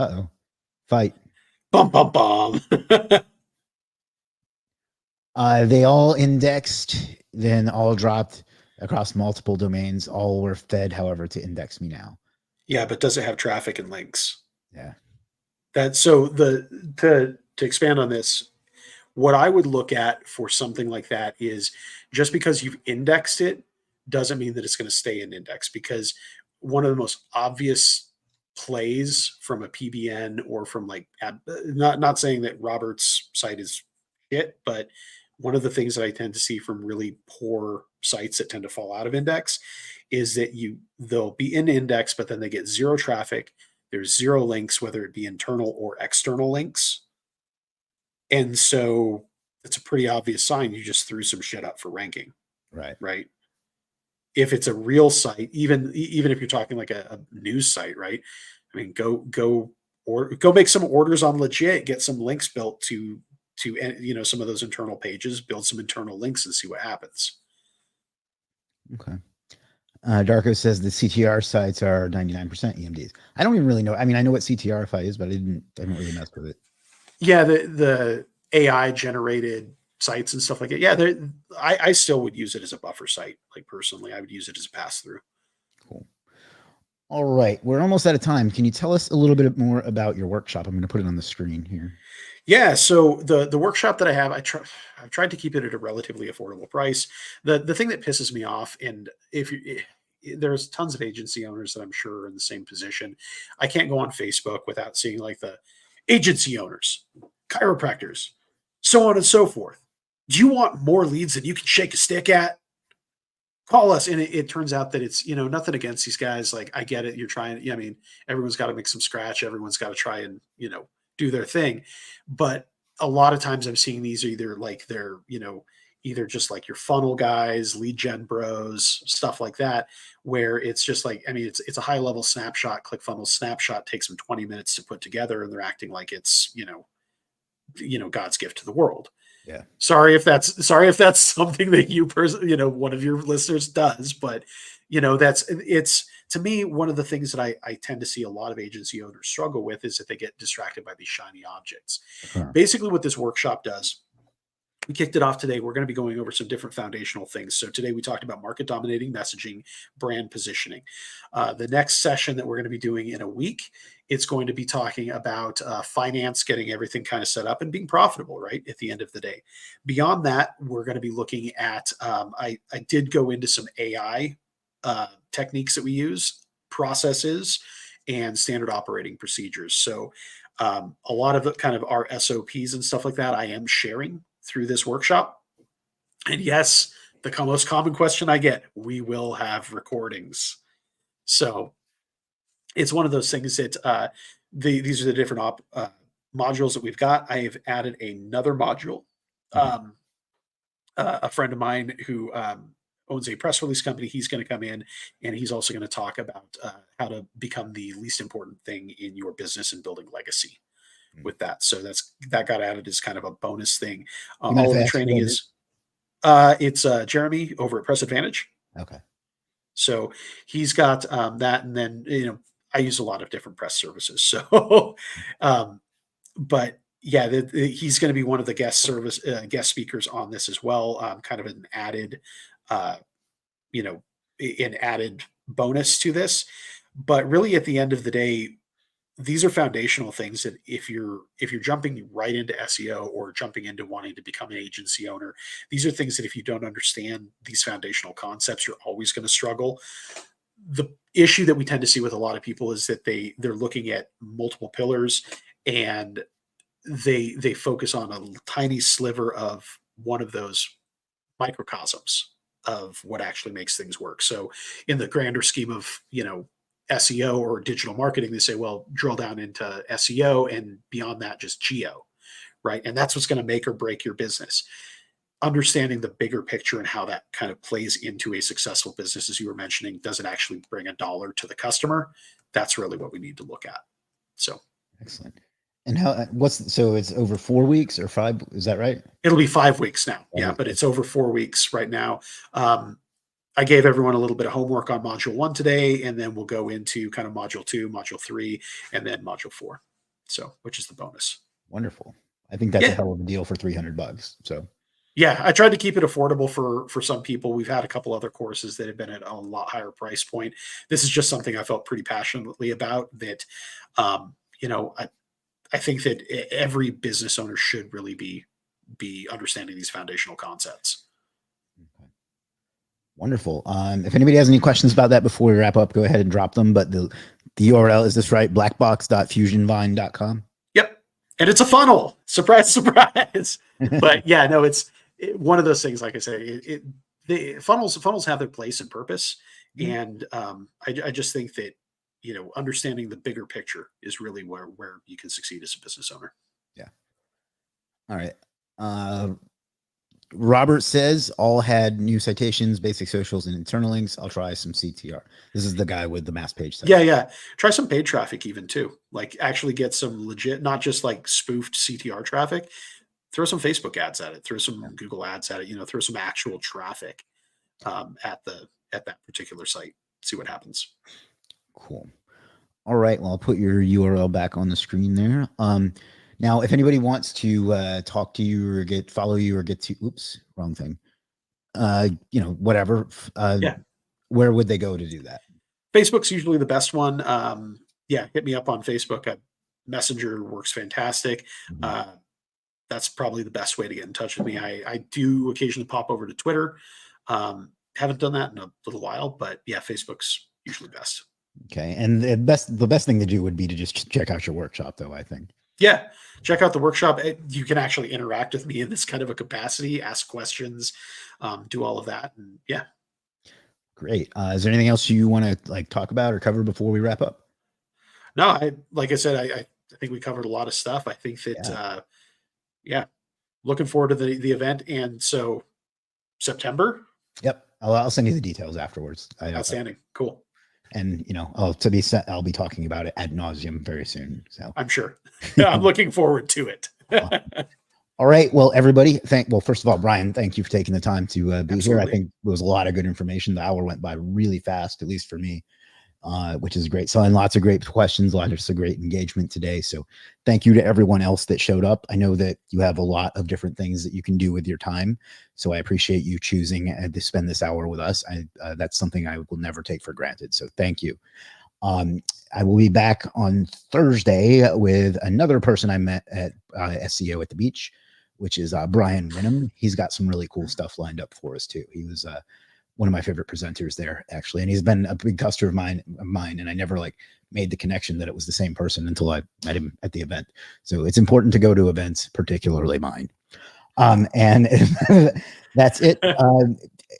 Fight. Bum bum bum. They all indexed, then all dropped across multiple domains. All were fed, however, to index me now. Yeah, but does it have traffic and links? Yeah. To expand on this, what I would look at for something like that is, just because you've indexed it doesn't mean that it's going to stay in index, because one of the most obvious plays from a PBN or from not saying that Robert's site is shit, but one of the things that I tend to see from really poor sites that tend to fall out of index is that they'll be in index, but then they get zero traffic. There's zero links, whether it be internal or external links. And so it's a pretty obvious sign you just threw some shit up for ranking. Right. If it's a real site, even if you're talking like a news site, right? I mean, go make some orders on Legit, get some links built to some of those internal pages, build some internal links and see what happens. Okay. Darko says the CTR sites are 99% EMDs. I don't even really know. I mean, I know what CTRify is, but I haven't really messed with it. Yeah, the AI generated sites and stuff like it. Yeah, I still would use it as a buffer site. Like personally, I would use it as a pass through. Cool. All right, we're almost out of time. Can you tell us a little bit more about your workshop? I'm going to put it on the screen here. Yeah, so the workshop that I have, I've tried to keep it at a relatively affordable price. The thing that pisses me off, and there's tons of agency owners that I'm sure are in the same position. I can't go on Facebook without seeing like the agency owners, chiropractors, so on and so forth. Do you want more leads than you can shake a stick at? Call us. And it turns out that it's, nothing against these guys. Like, I get it. You're trying, I mean, everyone's got to make some scratch. Everyone's got to try and, do their thing. But a lot of times I'm seeing these are either like they're, either just like your funnel guys, lead gen bros, stuff like that, where it's just like, I mean, it's a high level snapshot. ClickFunnels snapshot takes them 20 minutes to put together, and they're acting like it's, God's gift to the world. Yeah. Sorry if that's something that you one of your listeners does, but it's to me, one of the things that I tend to see a lot of agency owners struggle with is that they get distracted by these shiny objects. Basically what this workshop does, we kicked it off today. We're going to be going over some different foundational things. So today we talked about market dominating messaging, brand positioning. The next session that we're going to be doing in a week, it's going to be talking about finance, getting everything kind of set up and being profitable, right, at the end of the day. Beyond that, we're going to be looking at, I did go into some AI techniques that we use, processes, and standard operating procedures. So a lot of the kind of our SOPs and stuff like that, I am sharing through this workshop. And yes, the most common question I get, we will have recordings. So it's one of those things that these are the different modules that we've got. I have added another module. A friend of mine who owns a press release company, he's going to come in and he's also going to talk about how to become the least important thing in your business and building legacy with that. So that got added as kind of a bonus thing. All the training is It's Jeremy over at Press Advantage. Okay. So he's got that, and then I use a lot of different press services. So, but yeah, he's going to be one of the guest speakers on this as well. Kind of an added, you know, an added bonus to this. But really, at the end of the day, these are foundational things that if you're jumping right into SEO or jumping into wanting to become an agency owner, these are things that if you don't understand these foundational concepts, you're always going to struggle. The issue that we tend to see with a lot of people is that they're looking at multiple pillars, and they focus on a tiny sliver of one of those microcosms of what actually makes things work. So in the grander scheme of, SEO or digital marketing, they say, well, drill down into SEO, and beyond that, just geo, right? And that's what's going to make or break your business. Understanding the bigger picture and how that kind of plays into a successful business, as you were mentioning, does it actually bring a dollar to the customer? That's really what we need to look at. So excellent. And so it's over 4 weeks or 5? Is that right? It'll be 5 weeks now. Yeah, but it's over 4 weeks right now. I gave everyone a little bit of homework on module 1 today, and then we'll go into kind of module 2, module 3, and then module 4. So, which is the bonus. Wonderful. I think that's a hell of a deal for $300. So yeah, I tried to keep it affordable for some people. We've had a couple other courses that have been at a lot higher price point. This is just something I felt pretty passionately about, that, I think that every business owner should really be understanding these foundational concepts. Okay. Wonderful. If anybody has any questions about that before we wrap up, go ahead and drop them. But the URL, is this right? blackbox.fusionvine.com. Yep. And it's a funnel. Surprise, surprise. But yeah, no, it's one of those things. Like I say, the funnels have their place and purpose. And I just think that, understanding the bigger picture is really where you can succeed as a business owner. Yeah. All right. Robert says all had new citations, basic socials, and internal links. I'll try some CTR. This is the guy with the mass page site. Yeah. Try some paid traffic even too. Like actually get some legit, not just like spoofed CTR traffic. Throw some Facebook ads at it. Throw some Google ads at it. Throw some actual traffic at that particular site. See what happens. Cool. All right. Well, I'll put your URL back on the screen there. Now, if anybody wants to talk to you or follow you or get to, wrong thing. Whatever. Where would they go to do that? Facebook's usually the best one. Hit me up on Facebook. Messenger works fantastic. That's probably the best way to get in touch with me. I do occasionally pop over to Twitter. Haven't done that in a little while, but yeah, Facebook's usually best. Okay. And the best thing to do would be to just check out your workshop, though, I think. Yeah. Check out the workshop. You can actually interact with me in this kind of a capacity, ask questions, do all of that. And yeah. Great. Is there anything else you want to talk about or cover before we wrap up? No, like I said, I think we covered a lot of stuff. I think that, looking forward to the event. And so September. Yep. I'll send you the details afterwards. Outstanding. Cool. And I'll be talking about it ad nauseum very soon. So I'm sure. Yeah, I'm looking forward to it. All right. Well, everybody, first of all, Brian, thank you for taking the time to be here. I think there was a lot of good information. The hour went by really fast, at least for me, which is great. So, and lots of great questions, lots of great engagement today. So thank you to everyone else that showed up. I know that you have a lot of different things that you can do with your time. So I appreciate you choosing to spend this hour with us. That's something I will never take for granted. So thank you. I will be back on Thursday with another person I met at SEO at the Beach, which is Brian Winham. He's got some really cool stuff lined up for us too. He was one of my favorite presenters there, actually, and he's been a big customer of mine. And I never made the connection that it was the same person until I met him at the event. So it's important to go to events, particularly mine. And that's it.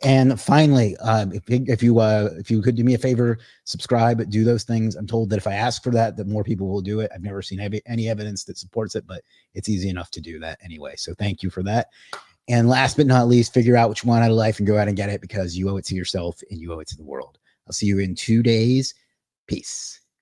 And finally, if you could do me a favor, subscribe, do those things. I'm told that if I ask for that more people will do it. I've never seen any evidence that supports it, but it's easy enough to do that anyway. So thank you for that. And last but not least, figure out what you want out of life and go out and get it, because you owe it to yourself and you owe it to the world. I'll see you in 2 days. Peace.